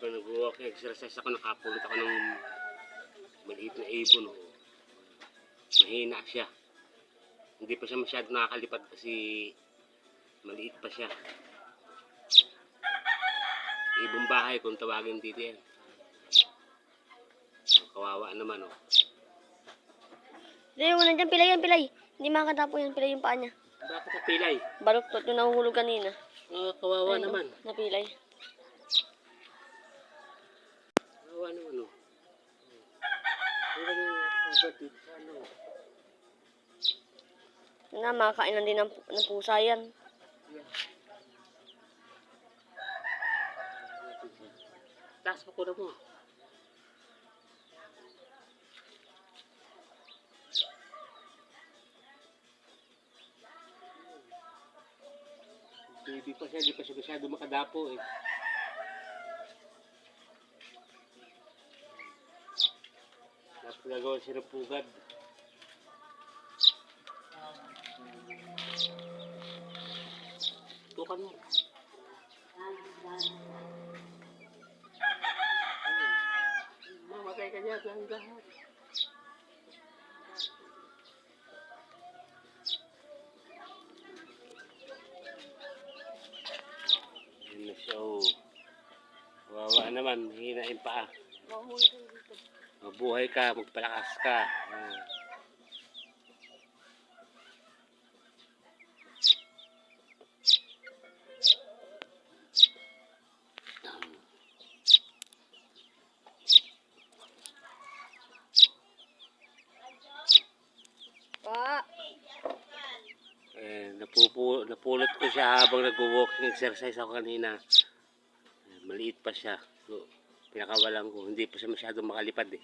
Pag nag-walk exercise ako, nakapulot ako ng maliit na ibon. Oh. Mahina siya. Hindi pa siya masyado nakakalipad kasi maliit pa siya. Ibong bahay kung tawagin dito yan. Kawawa naman, oh. Hindi, wala dyan. Pilay yan, pilay. Hindi makakatapo yan. Pilay yung paa niya. Bakit napilay? Baluktot yung nahuhulog kanina. Kawawa Ayun, naman. Napilay. Kawawa naman, oh. Ano agad dito sa ano? Na, makakain lang din ng pusa yan. Taas mo ko na mo. Baby pa siya, di pa siya masyado makadapo eh. Dapat gagawa siya ng pugad. Tukan mo. Mamatay ka niya, lahat. Yun na siya, oh. Wawa naman, hina yung paa. Mabuhay ka, magpalakas ka. Napulot ko siya habang nag-walking exercise ako kanina. Maliit pa siya. So, pinakawalan ko. Hindi pa siya masyadong makalipad eh.